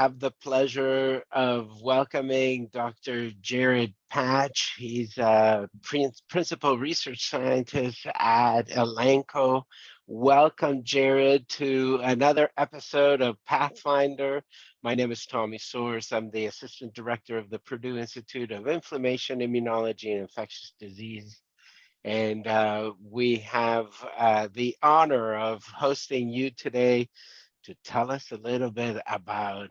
have the pleasure of welcoming Dr. Jared Patch. He's a principal research scientist at Elanco. Welcome, Jared, to another episode of Pathfinder. My name is Tommy Source. I'm the assistant director of the Purdue Institute of Inflammation, Immunology and Infectious Disease. And we have the honor of hosting you today to tell us a little bit about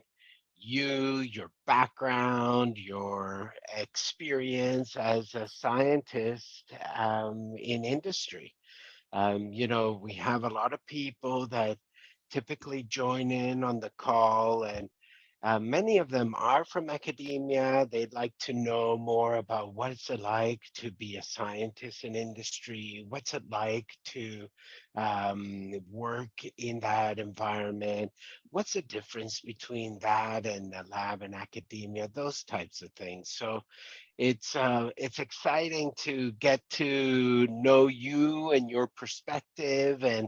you, your background, your experience as a scientist in industry. We have a lot of people that typically join in on the call, and many of them are from academia. They'd like to know more about what it's like to be a scientist in industry, what's it like to work in that environment, what's the difference between that and the lab and academia, those types of things. So it's exciting to get to know you and your perspective and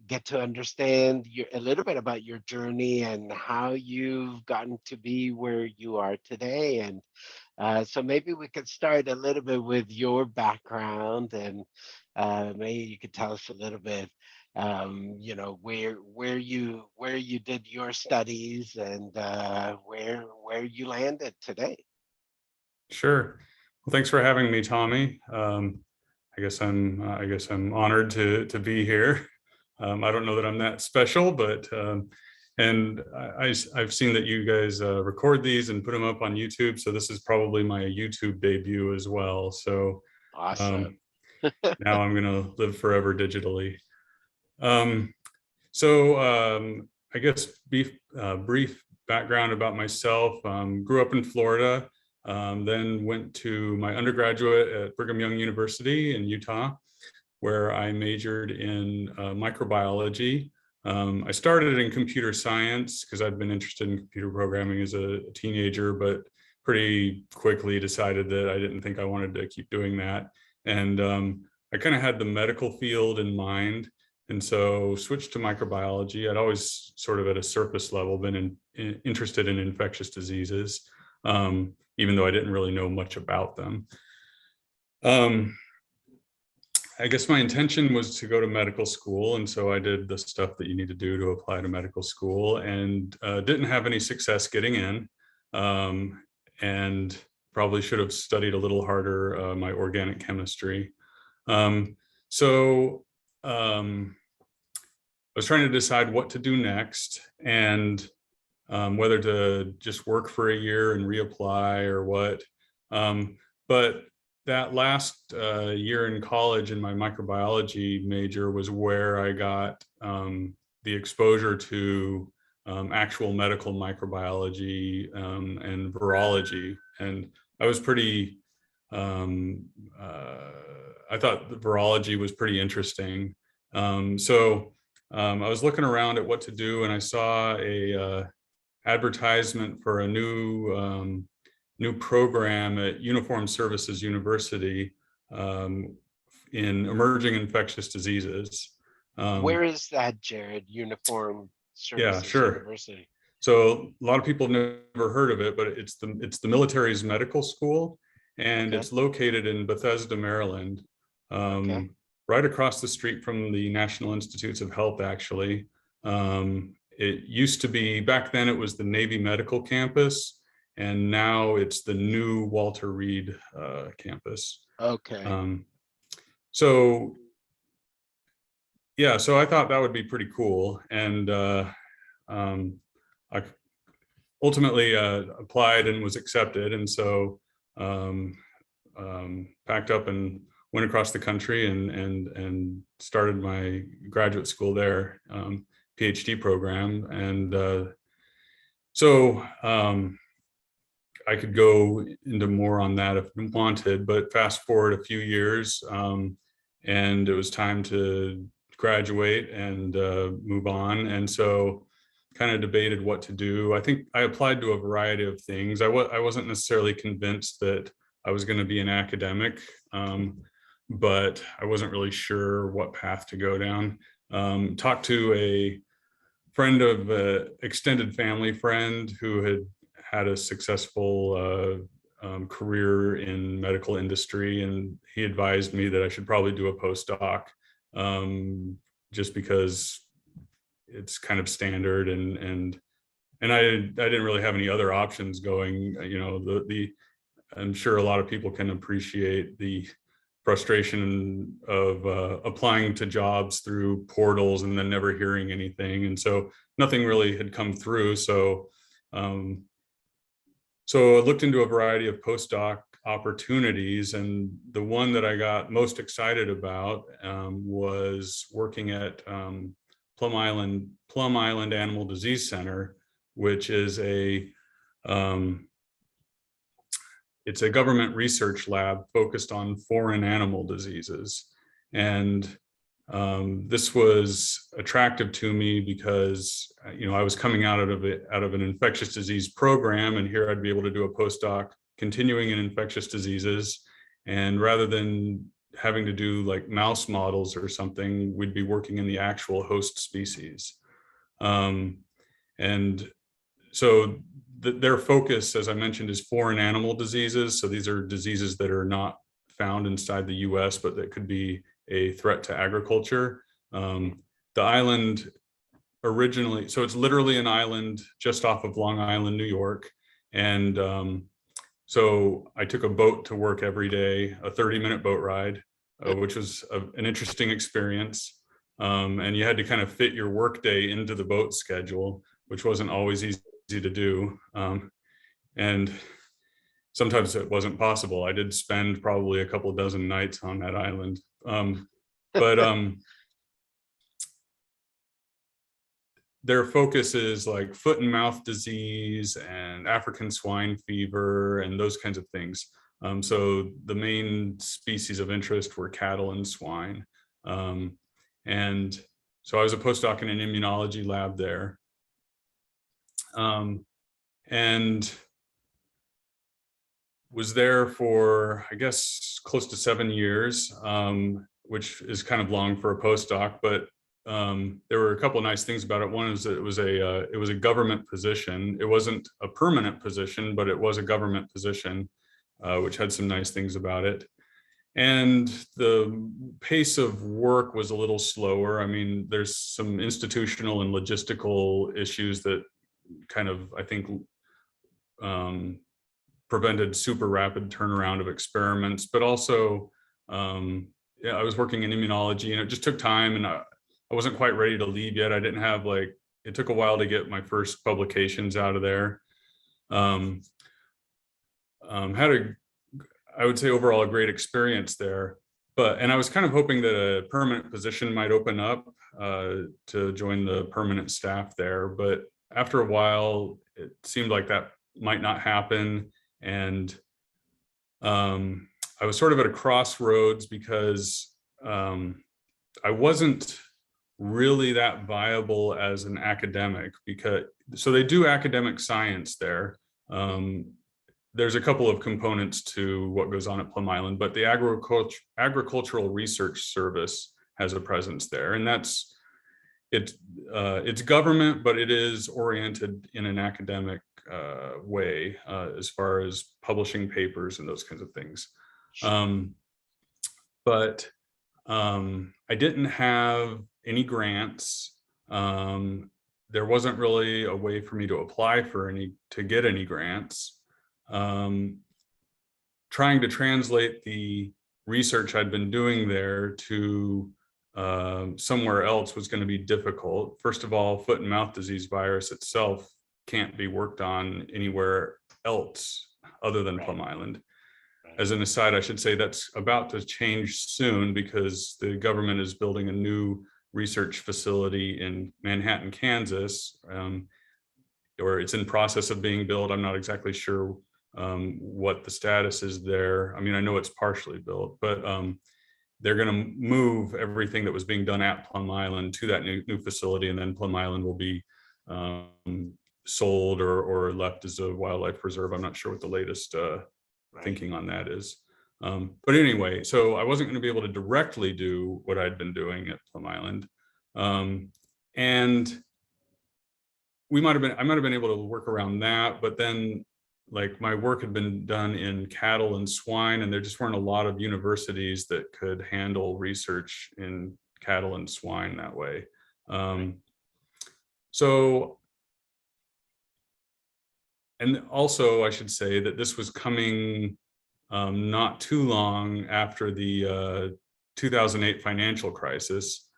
get to understand a little bit about your journey and how you've gotten to be where you are today. And so maybe we could start a little bit with your background, and maybe you could tell us a little bit, where you did your studies and where you landed today. Sure. Well, thanks for having me, Tommy. I guess I'm honored to be here. I don't know that I'm that special, but and I've seen that you guys record these and put them up on YouTube. So this is probably my YouTube debut as well. So Awesome. now I'm gonna live forever digitally. I guess brief background about myself. Grew up in Florida. Then went to my undergraduate at Brigham Young University in Utah, where I majored in microbiology. I started in computer science because I'd been interested in computer programming as a teenager, but pretty quickly decided that I didn't think I wanted to keep doing that. And I kind of had the medical field in mind, and so switched to microbiology. I'd always sort of at a surface level been interested in infectious diseases. Even though I didn't really know much about them. I guess my intention was to go to medical school, and so I did the stuff that you need to do to apply to medical school, and didn't have any success getting in, and probably should have studied a little harder my organic chemistry. I was trying to decide what to do next, and whether to just work for a year and reapply or what. But that last year in college in my microbiology major was where I got the exposure to actual medical microbiology and virology. And I was pretty, I thought the virology was pretty interesting. I was looking around at what to do, and I saw a advertisement for a new program at Uniform Services University in emerging infectious diseases. Where is that, Jared? Uniform Services University. So a lot of people have never heard of it, but it's the military's medical school, and it's located in Bethesda, Maryland, right across the street from the National Institutes of Health, actually. It used to be, back then it was the Navy Medical Campus, and now it's the new Walter Reed campus. Okay. So I thought that would be pretty cool. And I ultimately applied and was accepted. And so packed up and went across the country and started my graduate school there. PhD program. And I could go into more on that if you wanted, but fast forward a few years, and it was time to graduate and move on. And so kind of debated what to do. I think I applied to a variety of things. I wasn't necessarily convinced that I was going to be an academic, but I wasn't really sure what path to go down. Talked to a friend of extended family friend who had a successful career in medical industry, and he advised me that I should probably do a postdoc, just because it's kind of standard, and I didn't really have any other options going. I'm sure a lot of people can appreciate the frustration of applying to jobs through portals and then never hearing anything, and so nothing really had come through. So I looked into a variety of postdoc opportunities, and the one that I got most excited about was working at Plum Island Animal Disease Center, which is it's a government research lab focused on foreign animal diseases. And this was attractive to me because, I was coming out of an infectious disease program, and here I'd be able to do a postdoc continuing in infectious diseases. And rather than having to do like mouse models or something, we'd be working in the actual host species. And so their focus, as I mentioned, is foreign animal diseases. So these are diseases that are not found inside the US, but that could be a threat to agriculture. The island originally, so it's literally an island just off of Long Island, New York. And so I took a boat to work every day, a 30-minute boat ride, which was an interesting experience. And you had to kind of fit your workday into the boat schedule, which wasn't always easy to do. And sometimes it wasn't possible. I did spend probably a couple dozen nights on that island. But their focus is like foot and mouth disease and African swine fever and those kinds of things. So the main species of interest were cattle and swine. And so I was a postdoc in an immunology lab there. And was there for, I guess, close to 7 years, which is kind of long for a postdoc, but there were a couple of nice things about it. One is that it was a government position. It wasn't a permanent position, but it was a government position, which had some nice things about it. And the pace of work was a little slower. I mean, there's some institutional and logistical issues that kind of, I think, prevented super rapid turnaround of experiments, but also, I was working in immunology, and it just took time, and I wasn't quite ready to leave yet. I didn't have it took a while to get my first publications out of there. Had I would say overall a great experience there, and I was kind of hoping that a permanent position might open up to join the permanent staff there. But after a while, it seemed like that might not happen. And I was sort of at a crossroads because I wasn't really that viable as an academic, so they do academic science there. There's a couple of components to what goes on at Plum Island, but the Agricultural Research Service has a presence there, and it's government, but it is oriented in an academic way as far as publishing papers and those kinds of things. But I didn't have any grants. There wasn't really a way for me to apply to get any grants. Trying to translate the research I'd been doing there to somewhere else was going to be difficult. First of all, foot and mouth disease virus itself can't be worked on anywhere else other than Plum Island. As an aside, I should say that's about to change soon because the government is building a new research facility in Manhattan, Kansas, or it's in process of being built. I'm not exactly sure what the status is there. I mean, I know it's partially built, but they're going to move everything that was being done at Plum Island to that new facility, and then Plum Island will be sold or left as a wildlife preserve. I'm not sure what the latest thinking on that is. But anyway, so I wasn't going to be able to directly do what I'd been doing at Plum Island. And I might have been able to work around that, but then like my work had been done in cattle and swine, and there just weren't a lot of universities that could handle research in cattle and swine that way. So, and also I should say that this was coming not too long after the 2008 financial crisis,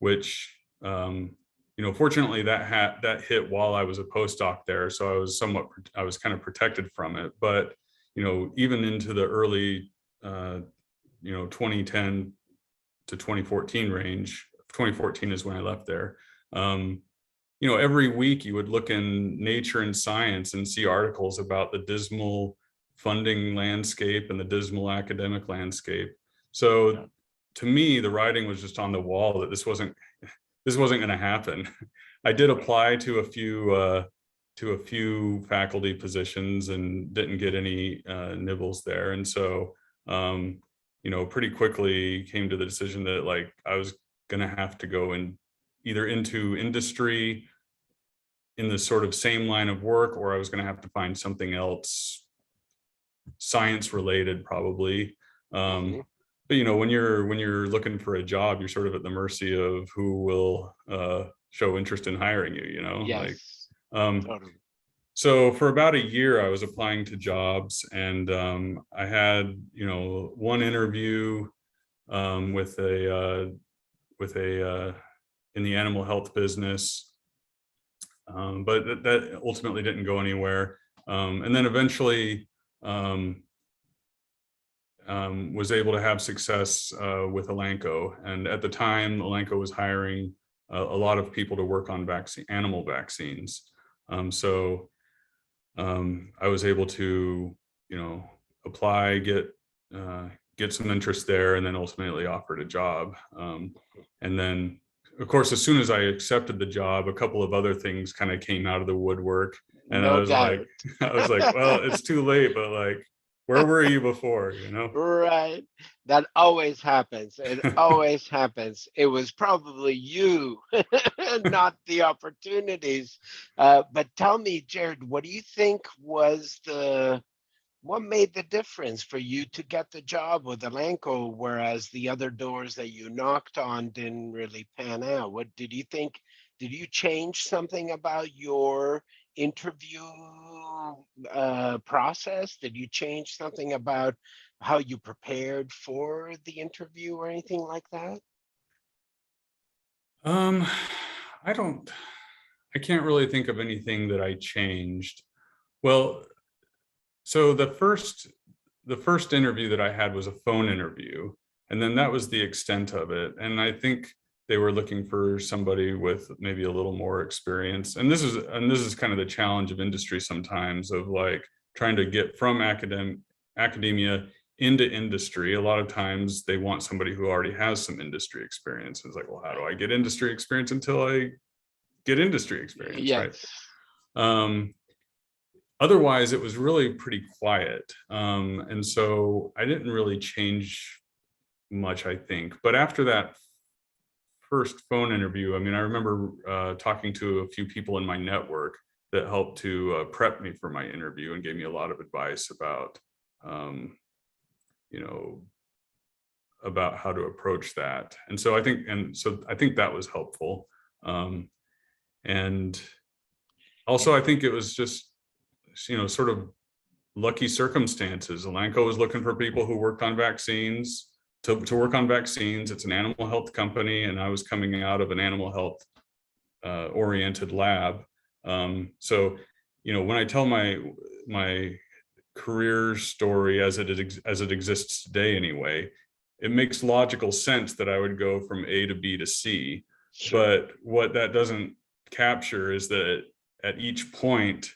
which fortunately that hit while I was a postdoc there, so I was kind of protected from it. But even into the early 2010 to 2014 range. 2014 is when I left there. Every week you would look in Nature and Science and see articles about the dismal funding landscape and the dismal academic landscape. So to me, the writing was just on the wall that this wasn't going to happen. I did apply to a few faculty positions and didn't get any nibbles there, and so pretty quickly came to the decision that like I was going to have to go either into industry in the sort of same line of work, or I was going to have to find something else science related, probably. But when you're looking for a job, you're sort of at the mercy of who will show interest in hiring you. Yes, totally. So for about a year, I was applying to jobs, and I had one interview with a in the animal health business, but that ultimately didn't go anywhere. And then eventually was able to have success with Elanco. And at the time, Elanco was hiring a lot of people to work on animal vaccines. So I was able to, apply, get some interest there, and then ultimately offered a job. And then, of course, as soon as I accepted the job, a couple of other things kind of came out of the woodwork. And no doubt. I was like, well, it's too late, but like, where were you before, Right. That always happens. It always happens. It was probably you, not the opportunities. But tell me, Jared, what do you think was what made the difference for you to get the job with Elanco, whereas the other doors that you knocked on didn't really pan out? What did you think? Did you change something about your interview process? Did you change something about how you prepared for the interview or anything like that? I can't really think of anything that I changed. Well, so the first interview that I had was a phone interview, and then that was the extent of it. And I think they were looking for somebody with maybe a little more experience. And this is kind of the challenge of industry sometimes, of like trying to get from academia into industry. A lot of times they want somebody who already has some industry experience. It's like, well, how do I get industry experience until I get industry experience? Yes. Right. Otherwise, it was really pretty quiet. And so I didn't really change much, I think. But after that first phone interview, I mean, I remember talking to a few people in my network that helped to prep me for my interview and gave me a lot of advice about, about how to approach that. And so I think that was helpful. And also, I think it was just, sort of lucky circumstances. Elanco was looking for people who worked on vaccines to work on vaccines. It's an animal health company, and I was coming out of an animal health oriented lab. So, when I tell my career story as it exists today, anyway, it makes logical sense that I would go from A to B to C. Sure. But what that doesn't capture is that at each point,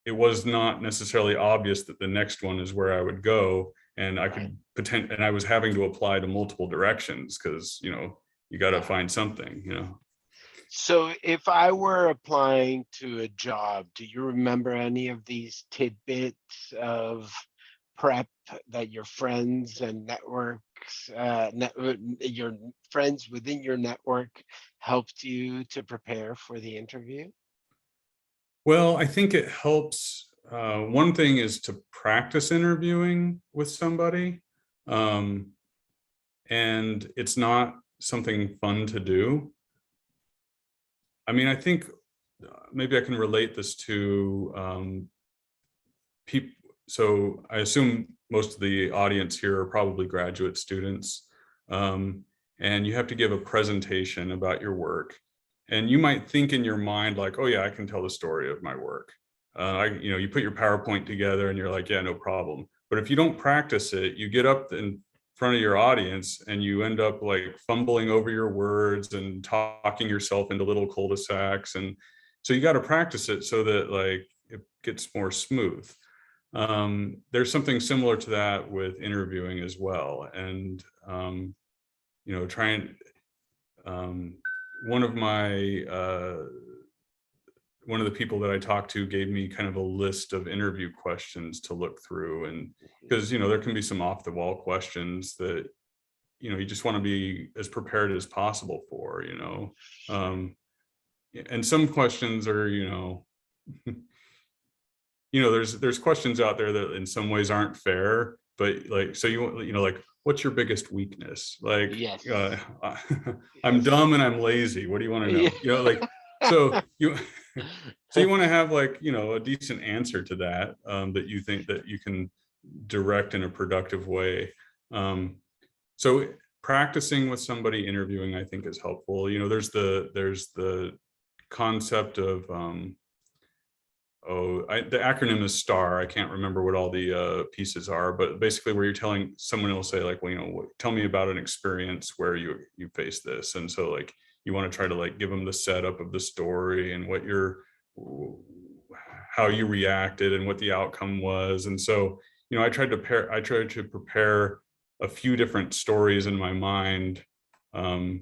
it was not necessarily obvious that the next one is where I would go, and I could and I was having to apply to multiple directions because you got to find something. So if I were applying to a job, do you remember any of these tidbits of prep that your friends and network your friends within your network helped you to prepare for the interview? Well, I think it helps. One thing is to practice interviewing with somebody. And it's not something fun to do. I mean, I think maybe I can relate this to people. So I assume most of the audience here are probably graduate students. And you have to give a presentation about your work. And you might think in your mind like, oh yeah, I can tell the story of my work. You put your PowerPoint together and you're like, yeah, no problem. But if you don't practice it, you get up in front of your audience and you end up like fumbling over your words and talking yourself into little cul-de-sacs. And so you got to practice it so that like it gets more smooth. There's something similar to that with interviewing as well. And, trying, one of the people that I talked to gave me kind of a list of interview questions to look through. And because, there can be some off the wall questions that, you just want to be as prepared as possible for, and some questions are, there's questions out there that in some ways aren't fair, but like, so like, what's your biggest weakness? Like, Yes. I'm Yes. dumb and I'm lazy. What do you want to know? Yeah. Like, so you, so you want to have like, a decent answer to that, that you think that you can direct in a productive way. So practicing with somebody interviewing, I think is helpful. There's the concept of, the acronym is STAR. I can't remember what all the pieces are, but basically where you're telling someone will say like, well, tell me about an experience where you faced this. And so like, you want to try to like give them the setup of the story and how you reacted and what the outcome was. And so, I tried to prepare a few different stories in my mind, so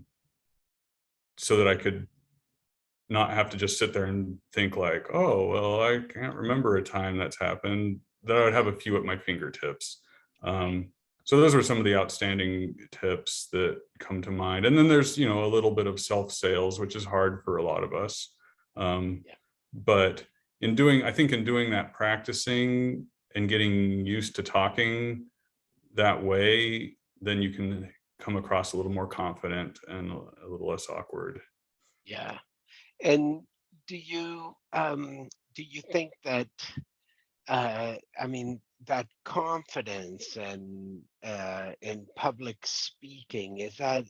that I could not have to just sit there and think like, oh, well, I can't remember a time that's happened, that I would have a few at my fingertips. So those were some of the outstanding tips that come to mind. And then there's, a little bit of self-sales, which is hard for a lot of us. But I think in doing that, practicing and getting used to talking that way, then you can come across a little more confident and a little less awkward. Yeah. And do you think that that confidence and in public speaking, is that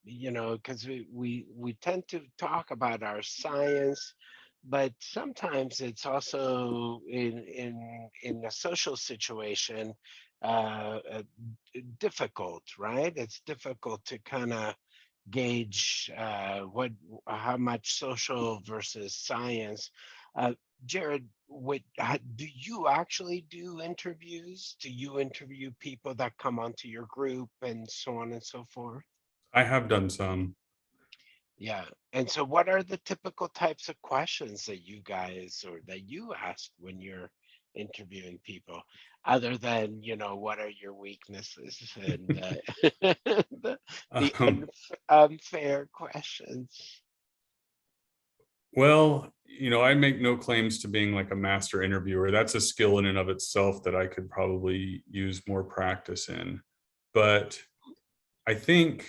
because we tend to talk about our science, but sometimes it's also in a social situation difficult, right? It's difficult to kind of gauge how much social versus science. Jared, do you actually do interviews? Do you interview people that come onto your group and so on and so forth? I have done some. Yeah. And so what are the typical types of questions that you guys or that you ask when you're interviewing people, other than, what are your weaknesses and the Um, unfair questions? well, I make no claims to being like a master interviewer. That's a skill in and of itself that I could probably use more practice in. But I think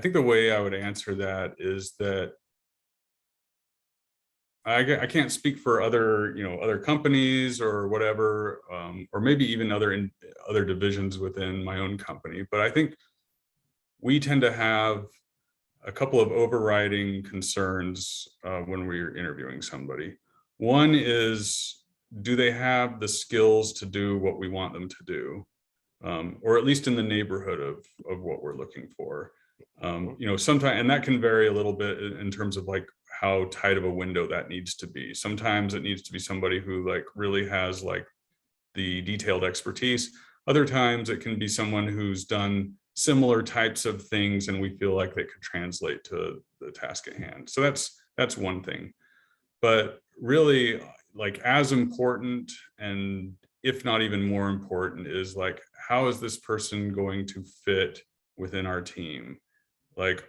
the way I would answer that is that I can't speak for other companies or whatever, or maybe even other divisions within my own company. But I think we tend to have a couple of overriding concerns when we're interviewing somebody. One is, do they have the skills to do what we want them to do, or at least in the neighborhood of what we're looking for? Sometimes, and that can vary a little bit in terms of like how tight of a window that needs to be. Sometimes it needs to be somebody who like really has like the detailed expertise. Other times it can be someone who's done similar types of things and we feel like they could translate to the task at hand. So that's one thing. But really, like, as important and if not even more important, is like, how is this person going to fit within our team? Like,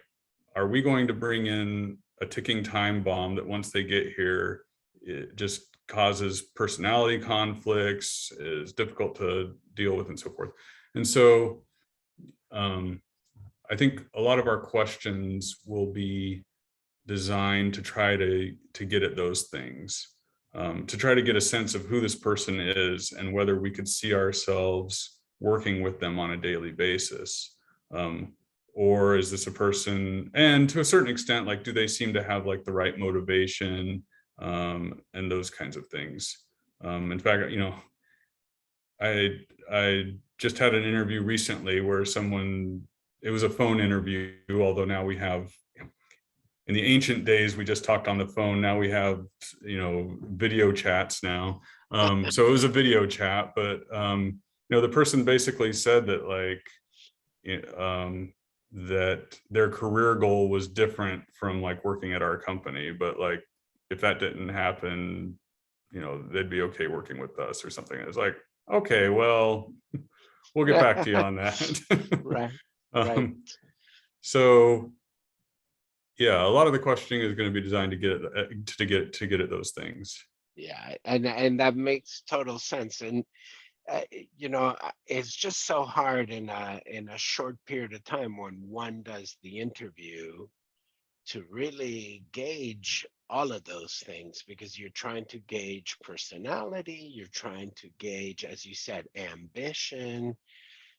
are we going to bring in a ticking time bomb that once they get here, it just causes personality conflicts, is difficult to deal with, and so forth. And so I think a lot of our questions will be designed to try to get at those things, to try to get a sense of who this person is and whether we could see ourselves working with them on a daily basis. Or is this a person, and to a certain extent, like, do they seem to have like the right motivation, and those kinds of things. In fact, I just had an interview recently where it was a phone interview, although now we have, in the ancient days, we just talked on the phone. Now we have, video chats now. So it was a video chat, but, the person basically said that, like, that their career goal was different from like working at our company, but like, if that didn't happen, they'd be okay working with us or something. It's like, okay, well, we'll get back to you on that. Right, right. So yeah, a lot of the questioning is going to be designed to get at those things. Yeah, and that makes total sense. And it's just so hard in a short period of time when one does the interview to really gauge all of those things, because you're trying to gauge personality, you're trying to gauge, as you said, ambition.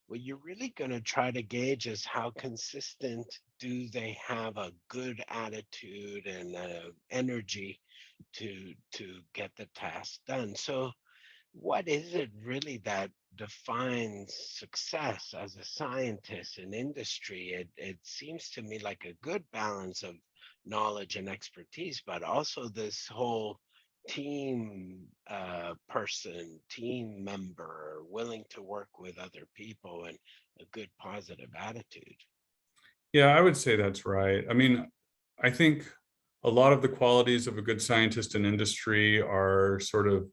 What you're really going to try to gauge is how consistent do they have a good attitude and energy to get the task done. So what is it really that defines success as a scientist in industry? It seems to me like a good balance of knowledge and expertise, but also this whole team person, team member, willing to work with other people, and a good positive attitude. Yeah, I would say that's right. I mean, I think a lot of the qualities of a good scientist in industry are sort of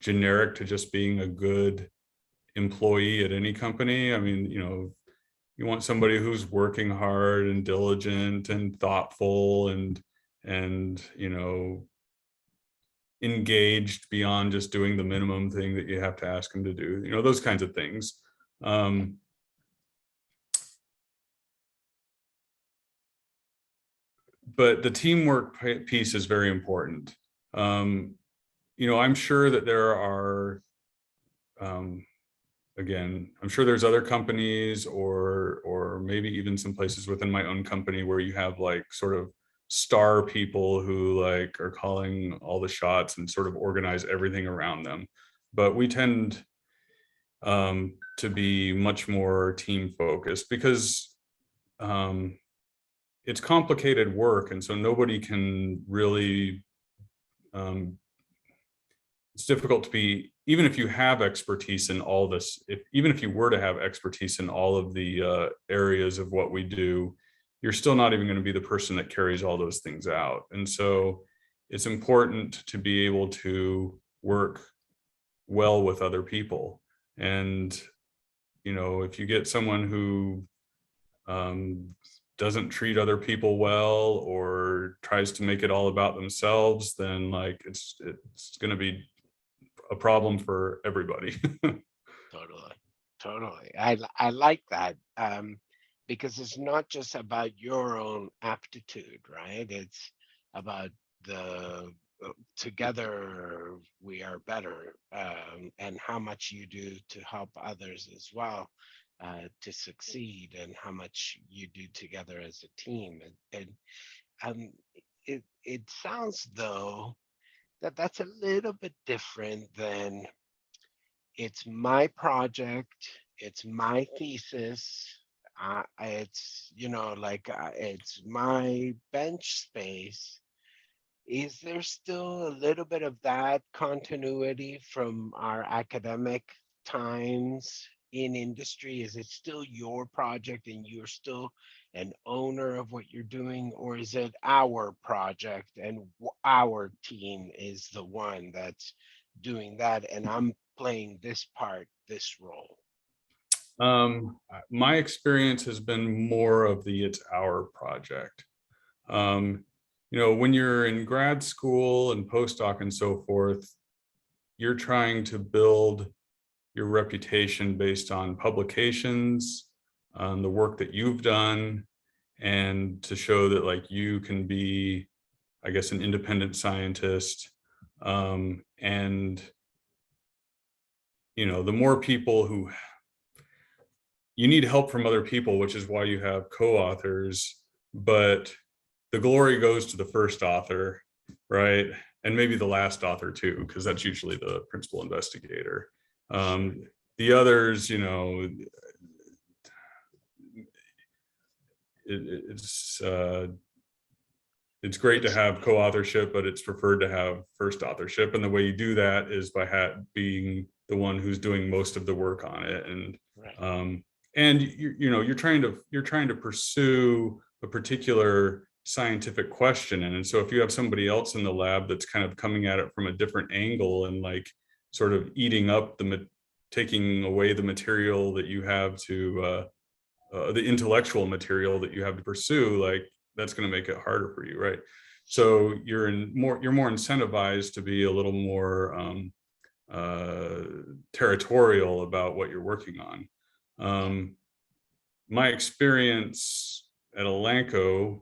generic to just being a good employee at any company. I mean, you want somebody who's working hard and diligent and thoughtful and engaged beyond just doing the minimum thing that you have to ask them to do, those kinds of things. But the teamwork piece is very important. I'm sure that there are, again, I'm sure there's other companies or maybe even some places within my own company where you have like sort of star people who like are calling all the shots and sort of organize everything around them. But we tend to be much more team focused because it's complicated work, and so nobody can really, it's difficult to be, even if you have expertise in all this, even if you were to have expertise in all of the areas of what we do, you're still not even going to be the person that carries all those things out. And so it's important to be able to work well with other people. And, if you get someone who doesn't treat other people well or tries to make it all about themselves, then like it's going to be a problem for everybody. Totally, totally. I like that, because it's not just about your own aptitude, right? It's about the together we are better, and how much you do to help others as well, to succeed, and how much you do together as a team. And um, it sounds though that that's a little bit different than it's my project, it's my thesis, it's it's my bench space. Is there still a little bit of that continuity from our academic times in industry? Is it still your project and you're still an owner of what you're doing, or is it our project and our team is the one that's doing that, and I'm playing this part, this role? My experience has been more of the it's our project. When you're in grad school and postdoc and so forth, you're trying to build your reputation based on publications, the work that you've done, and to show that like you can be, I guess, an independent scientist. And the more people who you need help from other people, which is why you have co-authors, but the glory goes to the first author, right? And maybe the last author too, because that's usually the principal investigator. The others, it's great to have co-authorship, but it's preferred to have first authorship. And the way you do that is by being the one who's doing most of the work on it. And Right. and you're trying to pursue a particular scientific question. And so if you have somebody else in the lab that's kind of coming at it from a different angle and like sort of taking away the material that you have to the intellectual material that you have to pursue, like that's going to make it harder for you, right? So you're more incentivized to be a little more territorial about what you're working on. My experience at Elanco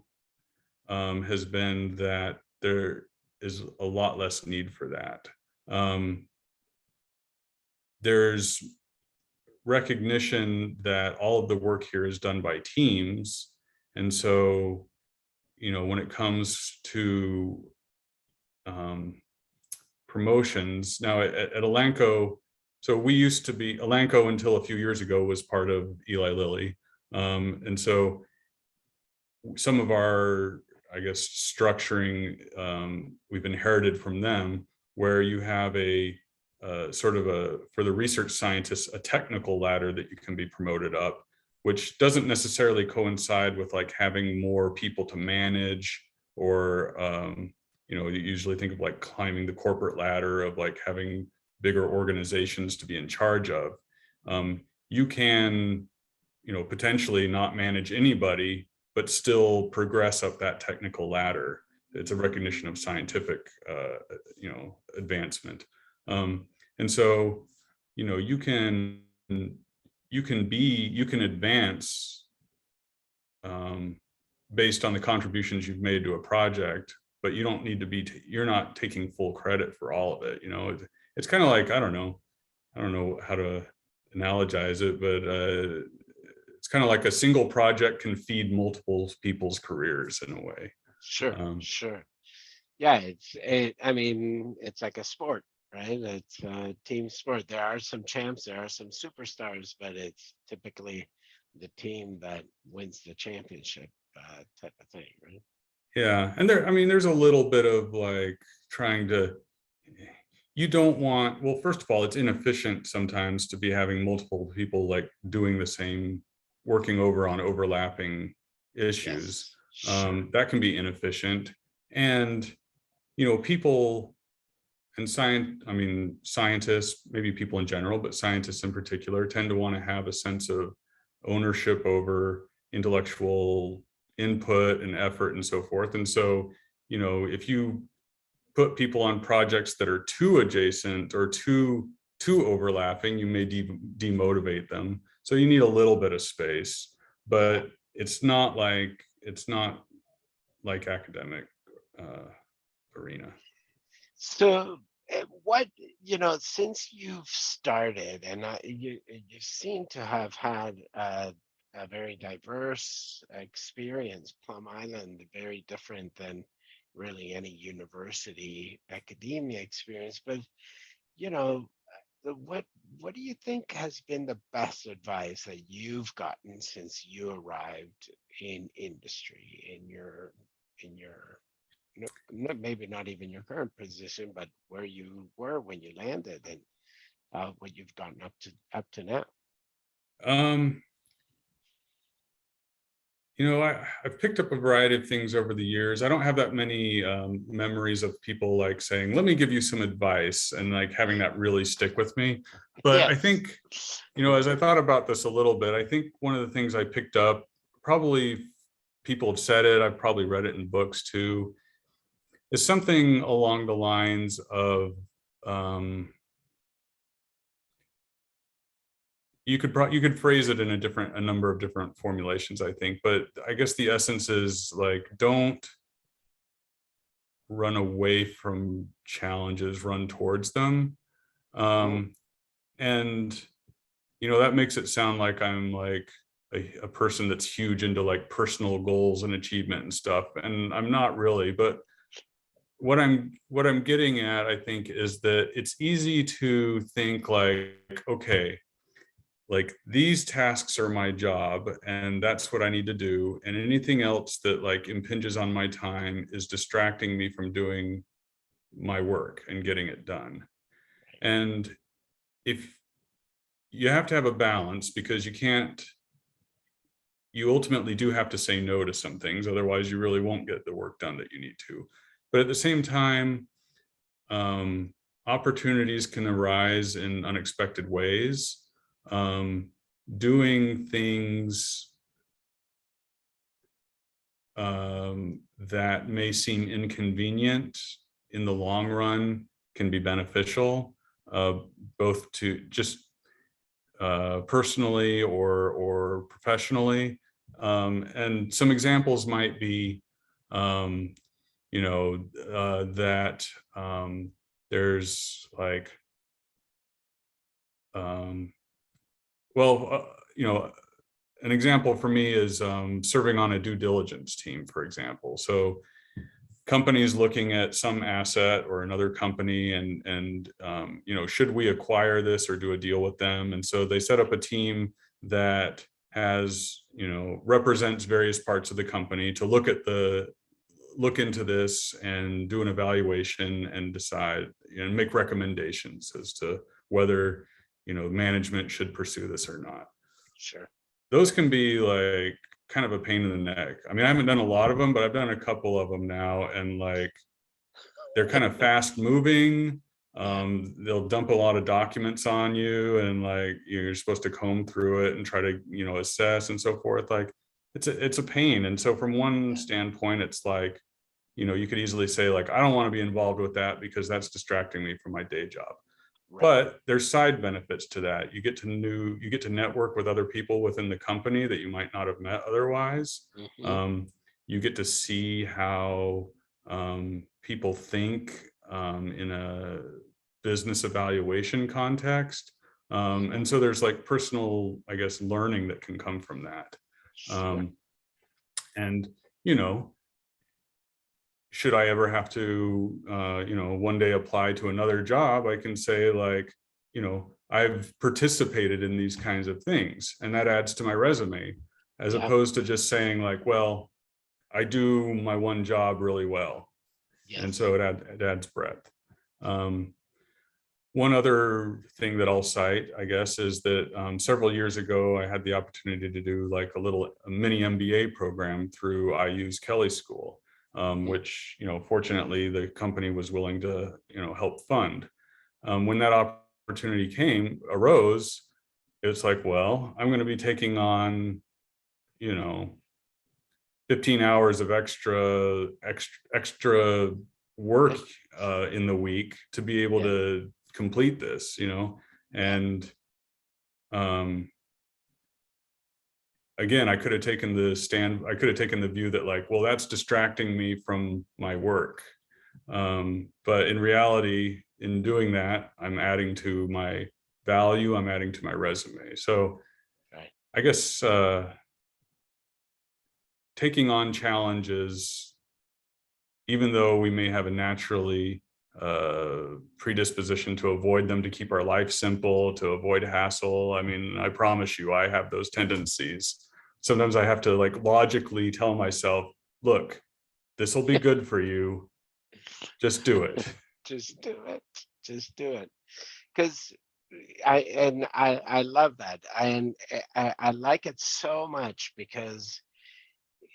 has been that there is a lot less need for that. There's recognition that all of the work here is done by teams. And so, when it comes to promotions, now at Elanco, so we used to be, Elanco until a few years ago was part of Eli Lilly. And so some of our, I guess, structuring we've inherited from them, where you have a sort of for the research scientists, a technical ladder that you can be promoted up, which doesn't necessarily coincide with like having more people to manage, or you usually think of like climbing the corporate ladder of like having bigger organizations to be in charge of. You can, potentially not manage anybody, but still progress up that technical ladder. It's a recognition of scientific, advancement. And so, you can advance based on the contributions you've made to a project, but you don't need to be, you're not taking full credit for all of it. It's kind of like, I don't know how to analogize it, but it's kind of like a single project can feed multiple people's careers in a way. Sure. Yeah, I mean, it's like a sport, right? It's a team sport. There are some champs, there are some superstars, but it's typically the team that wins the championship, type of thing, right? Yeah, and there's a little bit of like trying to, you don't want, well, first of all, it's inefficient sometimes to be having multiple people like doing the same, working over on overlapping issues. Yes, sure. That can be inefficient. And, people and scientists, maybe people in general, but scientists in particular, tend to want to have a sense of ownership over intellectual input and effort and so forth. And so, if you put people on projects that are too adjacent or too overlapping, you may demotivate them. So you need a little bit of space, but it's not like academic arena. So, what, since you've started, and you seem to have had a very diverse experience, Plum Island, very different than really any university academia experience. But you know, what do you think has been the best advice that you've gotten since you arrived in industry, in your maybe not even your current position, but where you were when you landed, and what you've gotten up to now? Um, I've picked up a variety of things over the years. I don't have that many memories of people like saying, let me give you some advice, and like having that really stick with me. But I Yes. think, as I thought about this a little bit, I think one of the things I picked up, probably people have said it, I've probably read it in books too, is something along the lines of, you could phrase it in a number of different formulations, I think, but I guess the essence is like, don't run away from challenges, run towards them. And that makes it sound like I'm like a person that's huge into like personal goals and achievement and stuff, and I'm not really. But what I'm getting at, I think, is that it's easy to think like, okay, like these tasks are my job and that's what I need to do, and anything else that like impinges on my time is distracting me from doing my work and getting it done. And if you have to have a balance, because you ultimately do have to say no to some things, otherwise you really won't get the work done that you need to. But at the same time, opportunities can arise in unexpected ways. Doing things that may seem inconvenient in the long run can be beneficial, both to just personally or professionally. And some examples might be, that there's like, well, an example for me is serving on a due diligence team, for example. So companies looking at some asset or another company, and should we acquire this or do a deal with them? And so they set up a team that has, represents various parts of the company to look into this and do an evaluation and decide and make recommendations as to whether management should pursue this or not. Sure. Those can be like kind of a pain in the neck. I mean, I haven't done a lot of them, but I've done a couple of them now, and like they're kind of fast moving. They'll dump a lot of documents on you, and like you're supposed to comb through it and try to assess and so forth. Like it's a pain. And so from one standpoint, it's like, you could easily say like, I don't want to be involved with that because that's distracting me from my day job. Right. But there's side benefits to that. You get to network with other people within the company that you might not have met otherwise. You get to see how people think in a business evaluation context. And so there's like personal, I guess, learning that can come from that. And, should I ever have to, one day apply to another job, I can say like, I've participated in these kinds of things, and that adds to my resume, as opposed to just saying like, well, I do my one job really well. And so it adds breadth. One other thing that I'll cite, I guess, is that several years ago, I had the opportunity to do like a mini MBA program through IU's Kelly School. Which, fortunately, the company was willing to, help fund. When that opportunity arose, it's like, well, I'm going to be taking on, 15 hours of extra work in the week to be able to complete this, and again, I could have taken the view that like, well, that's distracting me from my work. But in reality, in doing that, I'm adding to my value, I'm adding to my resume. So I guess taking on challenges, even though we may have a naturally predisposition to avoid them, to keep our life simple, to avoid hassle. I mean, I promise you, I have those tendencies. Sometimes I have to like logically tell myself, look, this will be good for you. Just do it. Just do it. Just do it. Because I love that. And I like it so much because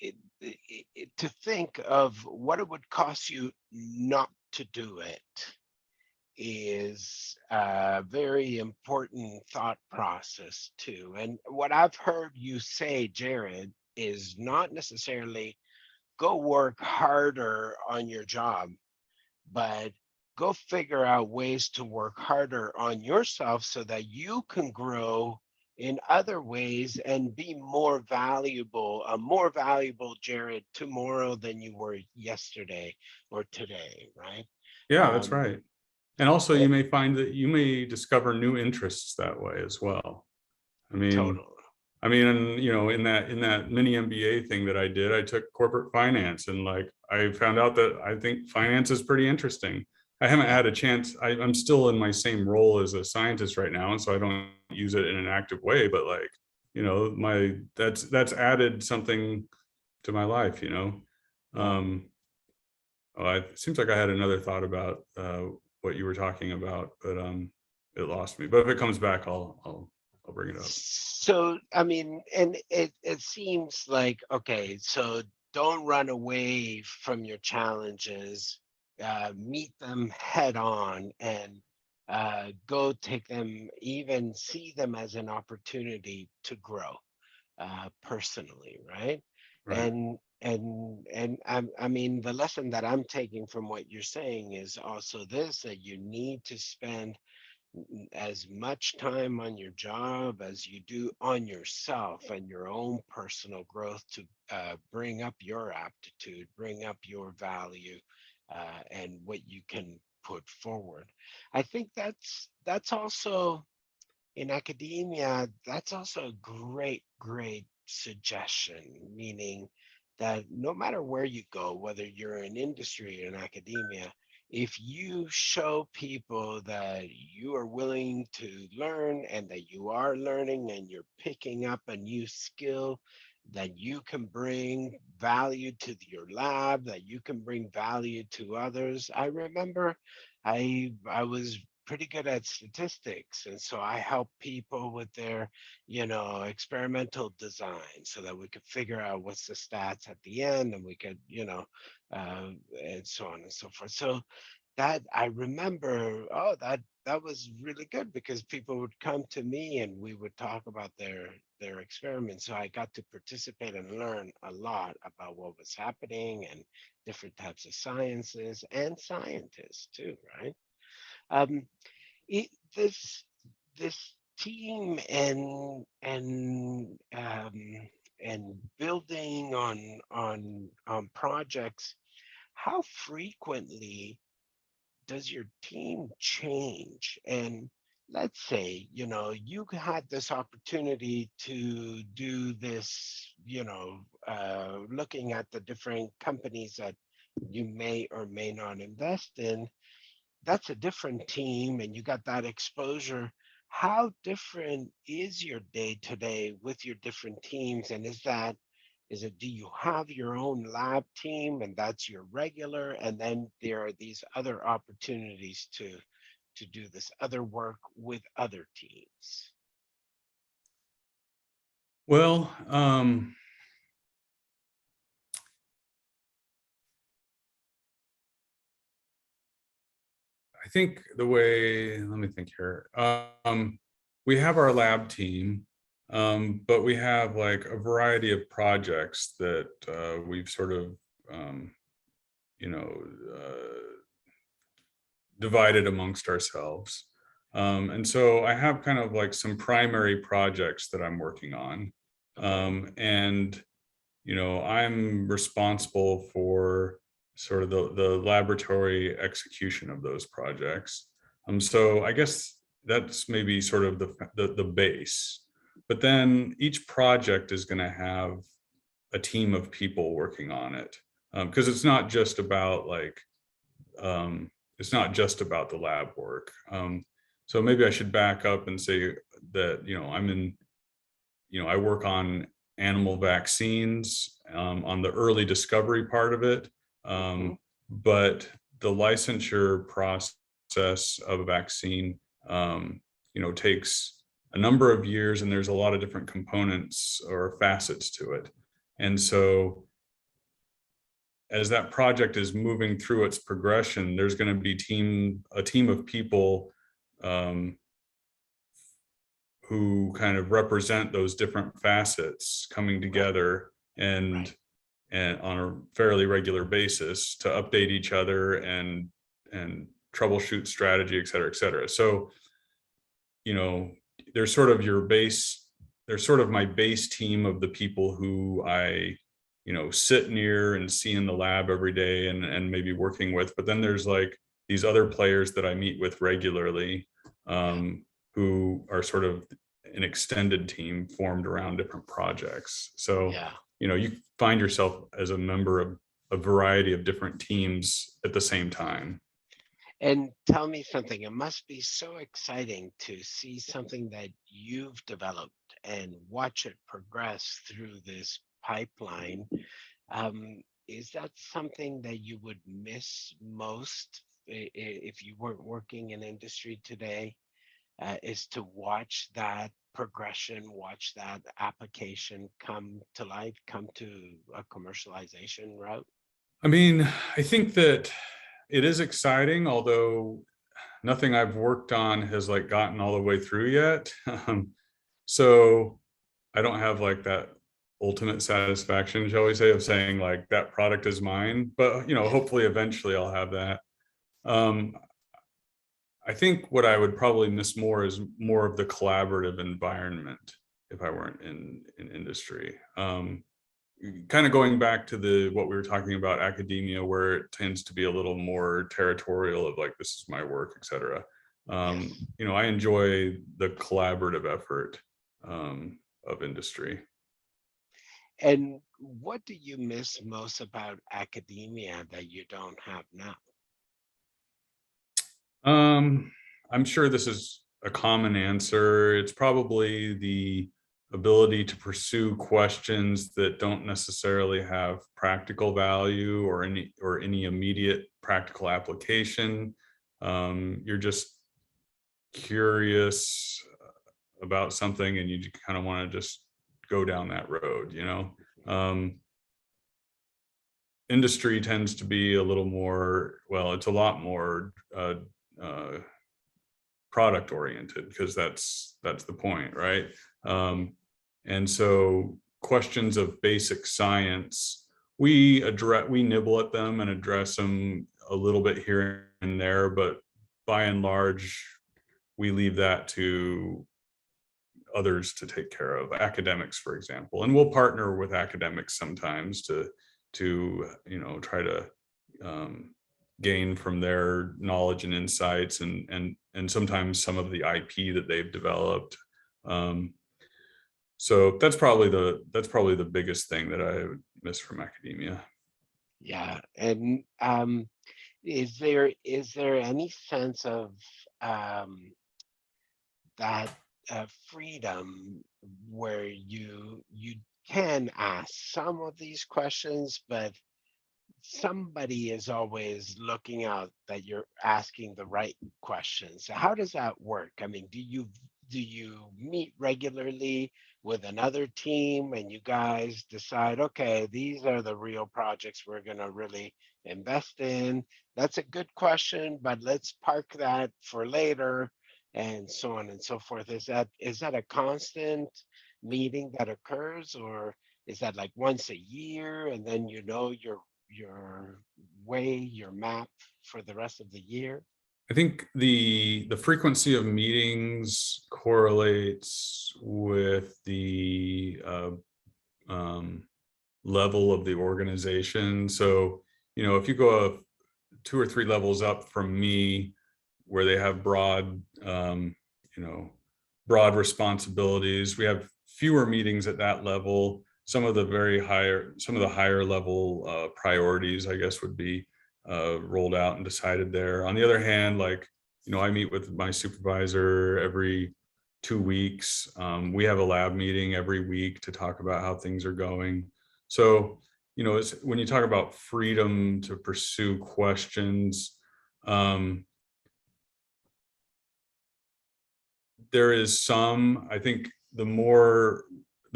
to think of what it would cost you not to do it is a very important thought process too. And what I've heard you say, Jared, is not necessarily go work harder on your job, but go figure out ways to work harder on yourself so that you can grow in other ways and be a more valuable Jared tomorrow than you were yesterday or today, right? Yeah, that's Um, right. And also eh, you may find that you may discover new interests that way as well. I mean, total. and in that mini MBA thing that I did, I took corporate finance, and like I found out that I think finance is pretty interesting. I haven't Yeah, had a chance. I'm still in my same role as a scientist right now, and so I don't use it in an active way. But like, my that's added something to my life. yeah. Um, it seems like I had another thought about what you were talking about, but it lost me. But if it comes back, I'll bring it up. So, I mean, and it seems like, okay, so don't run away from your challenges, meet them head on and go take them, even see them as an opportunity to grow personally, right? Right. And I mean, the lesson that I'm taking from what you're saying is also this, that you need to spend as much time on your job as you do on yourself and your own personal growth to bring up your aptitude, bring up your value, and what you can put forward. I think that's also in academia, that's also a great suggestion, meaning that no matter where you go, whether you're in industry or in academia, if you show people that you are willing to learn and that you are learning and you're picking up a new skill, that you can bring value to your lab, that you can bring value to others. I remember I was pretty good at statistics, and so I help people with their experimental design so that we could figure out what's the stats at the end, and we could uh, and so on and so forth. So that I remember, oh, that was really good because people would come to me and we would talk about their experiments. So I got to participate and learn a lot about what was happening and different types of sciences and scientists too, right? um, it, this team and building on projects, how frequently does your team change? And let's say, you had this opportunity to do this, looking at the different companies that you may or may not invest in. That's a different team and you got that exposure. How different is your day to day with your different teams? And is it do you have your own lab team and that's your regular, and then there are these other opportunities to do this other work with other teams? Well, I think let me think here. We have our lab team, but we have like a variety of projects that we've sort of, um, you know, divided amongst ourselves. And so I have kind of like some primary projects that I'm working on. Okay. And I'm responsible for sort of the laboratory execution of those projects. So I guess that's maybe sort of the base. But then each project is going to have a team of people working on it, because it's not just about the lab work. So maybe I should back up and say that I work on animal vaccines, on the early discovery part of it. Hmm. But the licensure process of a vaccine, takes a number of years, and there's a lot of different components or facets to it. And so as that project is moving through its progression, there's going to be a team of people who kind of represent those different facets coming together and on a fairly regular basis to update each other and troubleshoot strategy, et cetera, et cetera. So, there's sort of my base team of the people who I, sit near and see in the lab every day and maybe working with, but then there's like these other players that I meet with regularly, who are sort of an extended team formed around different projects. So, you find yourself as a member of a variety of different teams at the same time. And tell me something, it must be so exciting to see something that you've developed and watch it progress through this pipeline. Is that something that you would miss most if you weren't working in industry today? Is to watch that progression, watch that application come to life, come to a commercialization route? I mean, I think that it is exciting, although nothing I've worked on has like gotten all the way through yet. So I don't have like that ultimate satisfaction, shall we say, of saying like that product is mine, but hopefully eventually I'll have that. I think what I would probably miss more is more of the collaborative environment if I weren't in industry. Kind of going back to what we were talking about academia, where it tends to be a little more territorial of like, this is my work, et cetera. I enjoy the collaborative effort of industry. And what do you miss most about academia that you don't have now? I'm sure this is a common answer. It's probably the ability to pursue questions that don't necessarily have practical value or any immediate practical application. You're just curious about something and you kind of want to just go down that road, industry tends to be a little more, it's a lot more product oriented, because that's the point, right? And so questions of basic science, we nibble at them and address them a little bit here and there, but by and large, we leave that to others to take care of, academics, for example. And we'll partner with academics sometimes to try to gain from their knowledge and insights and sometimes some of the IP that they've developed. So that's probably the biggest thing that I would miss from academia. Yeah, and is there any sense of that freedom where you can ask some of these questions, but somebody is always looking out that you're asking the right questions? How does that work? I mean, do you meet regularly with another team and you guys decide, okay, these are the real projects we're going to really invest in? That's a good question, but let's park that for later, and so on and so forth. Is that a constant meeting that occurs, or is that like once a year and then your your map for the rest of the year? I think the frequency of meetings correlates with the level of the organization. So, if you go 2 or 3 levels up from me, where they have broad responsibilities, we have fewer meetings at that level. Some of the higher level priorities, I guess, would be rolled out and decided there. On the other hand, I meet with my supervisor every 2 weeks. We have a lab meeting every week to talk about how things are going. So, when you talk about freedom to pursue questions, there is some. I think the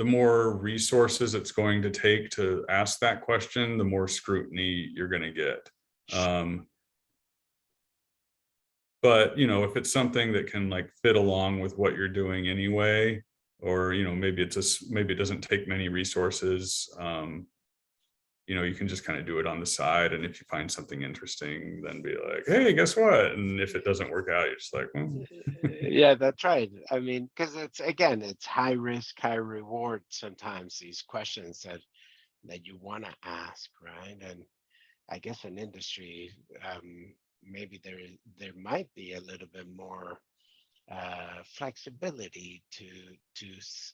the more resources it's going to take to ask that question, the more scrutiny you're going to get. But, you know, if it's something that can like fit along with what you're doing anyway, or, you know, maybe maybe it doesn't take many resources, you know, you can just kind of do it on the side. And if you find something interesting, then be like, hey, guess what? And if it doesn't work out, you're just like, Yeah, that's right. I mean, because it's high risk, high reward sometimes, these questions that you want to ask, right? And I guess in industry, maybe there might be a little bit more flexibility to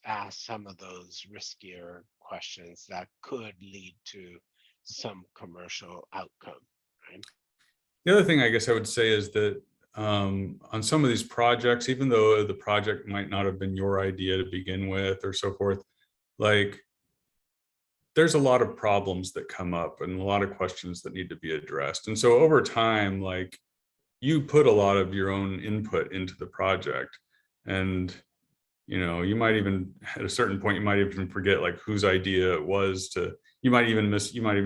ask some of those riskier questions that could lead to some commercial outcome, right? the other thing I guess I would say is that on some of these projects, even though the project might not have been your idea to begin with or so forth, like there's a lot of problems that come up and a lot of questions that need to be addressed. And so over time, like you put a lot of your own input into the project. And, you know, you might even at a certain point, you might even forget like whose idea it was you might even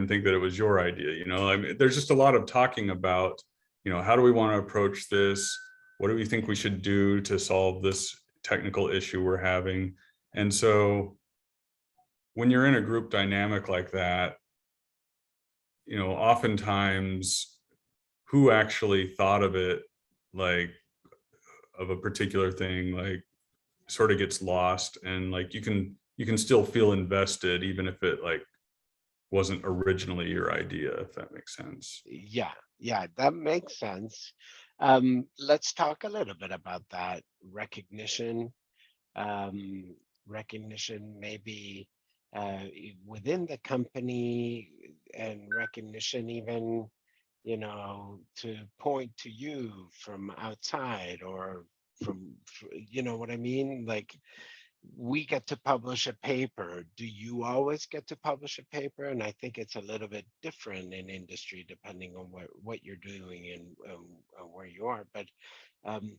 think that it was your idea, you know. I mean, there's just a lot of talking about, you know, how do we want to approach this? What do we think we should do to solve this technical issue we're having? And so when you're in a group dynamic like that, you know, oftentimes who actually thought of it, like of a particular thing, like sort of gets lost. And like you can still feel invested even if it like wasn't originally your idea, if that makes sense. Yeah, that makes sense. Let's talk a little bit about that recognition. Um, Recognition maybe within the company, and recognition even, you know, to point to you from outside, or you know what I mean? Like, we get to publish a paper. Do you always get to publish a paper? And I think it's a little bit different in industry depending on what you're doing and where you are. But um,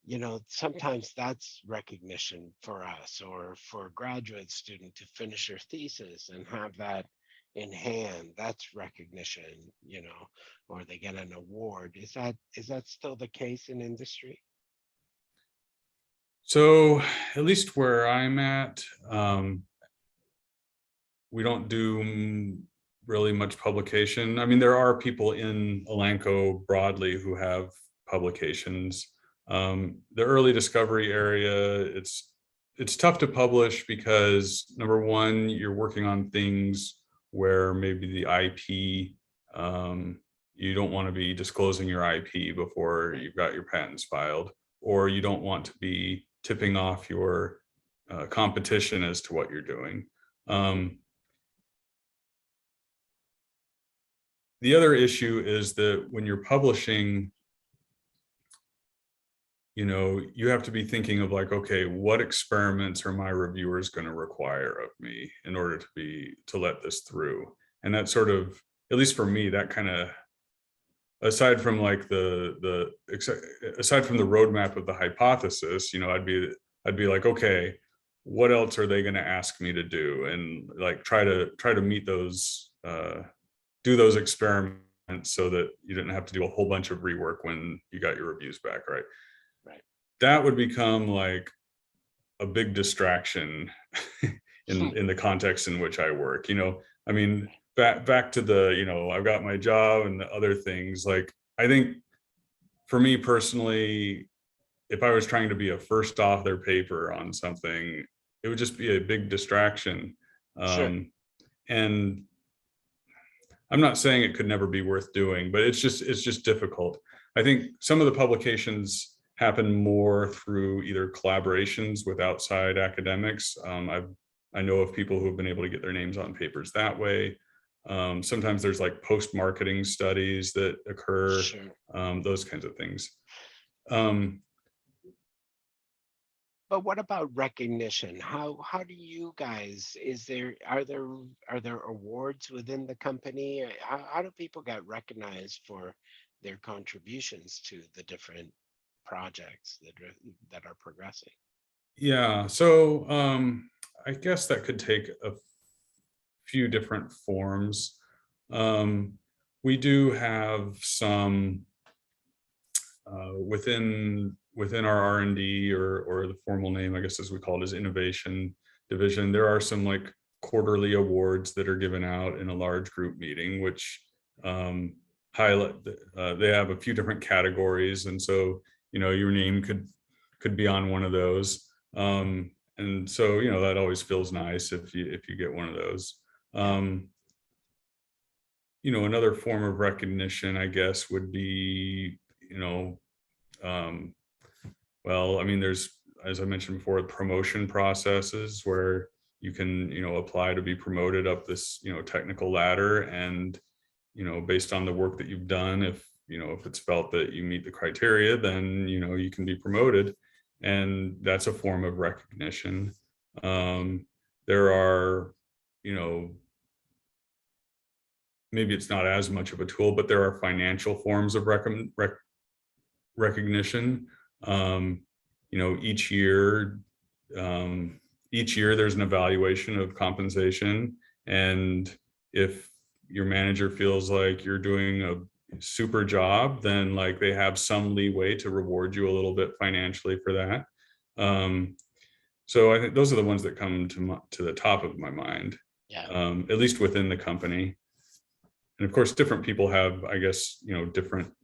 you know, sometimes that's recognition for us, or for a graduate student to finish their thesis and have that in hand. That's recognition, you know, or they get an award. Is that still the case in industry? So at least where I'm at, we don't do really much publication. I mean, there are people in Elanco broadly who have publications. The early discovery area, it's tough to publish because number one, you're working on things where maybe the IP, you don't want to be disclosing your IP before you've got your patents filed, or you don't want to be tipping off your competition as to what you're doing. The other issue is that when you're publishing, you know, you have to be thinking of like, okay, what experiments are my reviewers going to require of me in order to let this through? And that sort of, at least for me, that kind of, aside from like aside from the roadmap of the hypothesis, you know, I'd be like, okay, what else are they going to ask me to do? And like try to meet those, do those experiments so that you didn't have to do a whole bunch of rework when you got your reviews back, right? Right. That would become like a big distraction Hmm. in the context in which I work. You know, I mean, back to the, you know, I've got my job and the other things. Like, I think for me personally, if I was trying to be a first author paper on something, it would just be a big distraction. Sure. And I'm not saying it could never be worth doing, but it's just difficult. I think some of the publications happen more through either collaborations with outside academics. I know of people who have been able to get their names on papers that way. Sometimes there's like post-marketing studies that occur, Sure. those kinds of things. Um, But what about recognition? How do you guys, are there awards within the company? How do people get recognized for their contributions to the different projects that are progressing? yeah, so I guess that could take a few different forms. We do have some within our R&D, or the formal name, I guess as we call it, is innovation division. There are some like quarterly awards that are given out in a large group meeting, which highlight. They have a few different categories, and so your name could be on one of those. And so that always feels nice if you get one of those. Another form of recognition, I guess, would be well, I mean, there's, as I mentioned before, promotion processes where you can apply to be promoted up this technical ladder, and based on the work that you've done, if it's felt that you meet the criteria, then you can be promoted, and that's a form of recognition. There are maybe it's not as much of a tool, but there are financial forms of recognition. Each year there's an evaluation of compensation, and if your manager feels like you're doing a super job, then like they have some leeway to reward you a little bit financially for that. So I think those are the ones that come to the top of my mind, at least within the company. And of course, different people have, I guess, different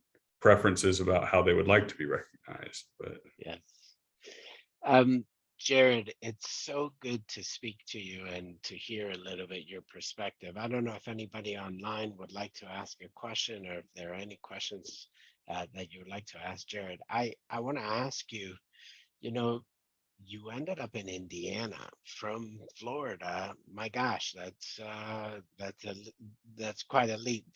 preferences about how they would like to be recognized. But yes. Jared, it's so good to speak to you and to hear a little bit your perspective. I don't know if anybody online would like to ask a question, or if there are any questions that you would like to ask Jared. I want to ask you, you ended up in Indiana from Florida. My gosh, that's quite a leap.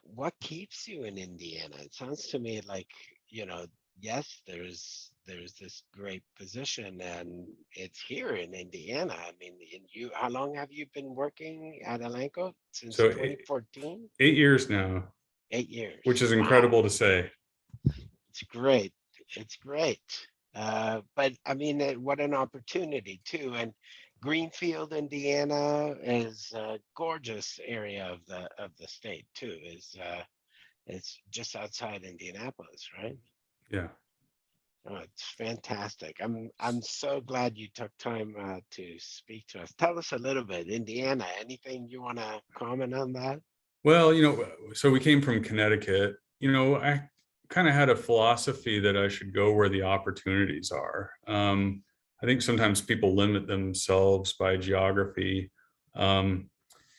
What keeps you in Indiana? It sounds to me like, yes, there's this great position, and it's here in Indiana. I mean, how long have you been working at Elanco? Since so 2014? 8 years now. 8 years. Which is Wow. incredible to say. It's great. It's great. But I mean, what an opportunity too. And Greenfield, Indiana, is a gorgeous area of the state too. It's just outside Indianapolis, right? Yeah. Oh, it's fantastic. I'm so glad you took time to speak to us. Tell us a little bit, Indiana. Anything you want to comment on that? Well, so we came from Connecticut. I kind of had a philosophy that I should go where the opportunities are. I think sometimes people limit themselves by geography. My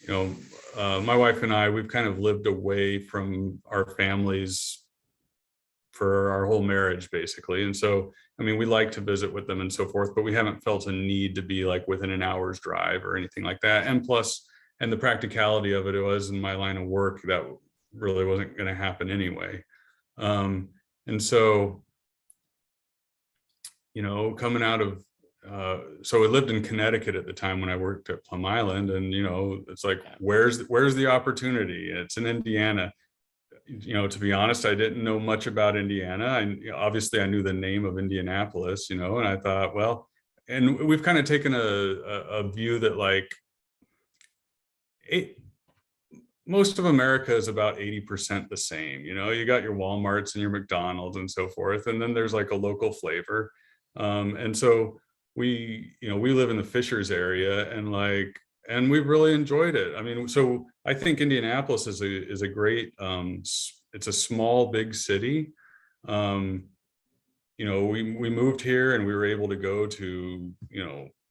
wife and I, we've kind of lived away from our families for our whole marriage, basically. And so, I mean, we like to visit with them and so forth, but we haven't felt a need to be like within an hour's drive or anything like that. And plus, and the practicality of it was in my line of work, that really wasn't going to happen anyway. And so, coming out of, so I lived in Connecticut at the time when I worked at Plum Island, and, it's like, where's the opportunity? It's in Indiana. To be honest, I didn't know much about Indiana. Obviously I knew the name of Indianapolis, and I thought, well, and we've kind of taken a view that like most of America is about 80% the same. You got your Walmarts and your McDonald's and so forth, and then there's like a local flavor. And so we live in the Fishers area, and we've really enjoyed it. I mean, so I think Indianapolis is a great, it's a small, big city. We moved here and we were able to go to,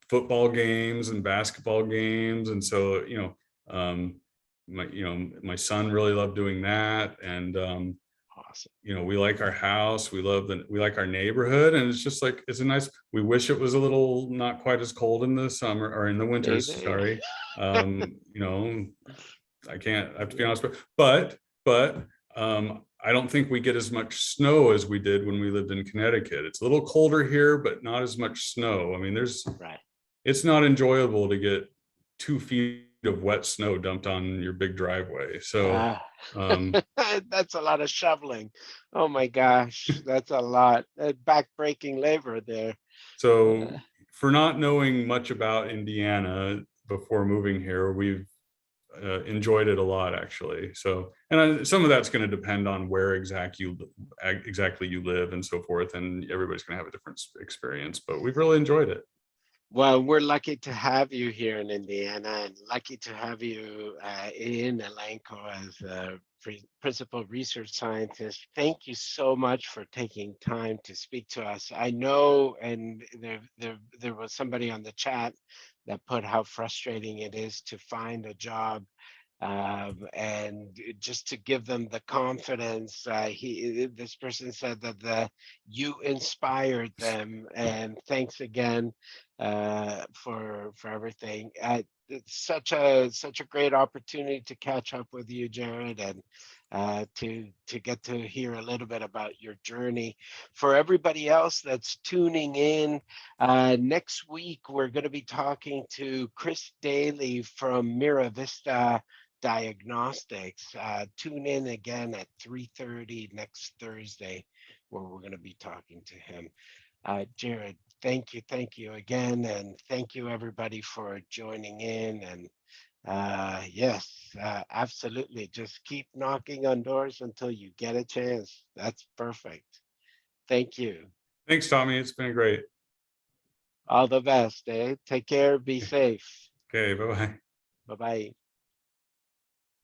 football games and basketball games. And so, my son really loved doing that. And, awesome. We like our house. We like our neighborhood, and it's just like, it's a nice, we wish it was a little, not quite as cold in the summer or in the winters. Maybe. Sorry. I have to be honest, but I don't think we get as much snow as we did when we lived in Connecticut. It's a little colder here, but not as much snow. I mean, right. It's not enjoyable to get 2 feet of wet snow dumped on your big driveway. So that's a lot of shoveling. Oh my gosh, that's a lot. Back-breaking labor there. So for not knowing much about Indiana before moving here, we've enjoyed it a lot, actually. So, and some of that's going to depend on where exactly you live and so forth, and everybody's going to have a different experience, but we've really enjoyed it. Well, we're lucky to have you here in Indiana, and lucky to have you in Elanco as a principal research scientist. Thank you so much for taking time to speak to us. I know, and there was somebody on the chat that put how frustrating it is to find a job, and just to give them the confidence. This person said that you inspired them, and thanks again for everything. It's such a great opportunity to catch up with you, Jared, and to get to hear a little bit about your journey. For everybody else that's tuning in, next week we're going to be talking to Chris Daly from Mira Vista Diagnostics. Tune in again at 3:30 next Thursday, where we're going to be talking to him. Jared, thank you again, and thank you everybody for joining in. And yes, absolutely, just keep knocking on doors until you get a chance. That's perfect. Thank you. Thanks, Tommy. It's been great. All the best, eh? Take care, be safe. Okay, bye-bye. Bye-bye.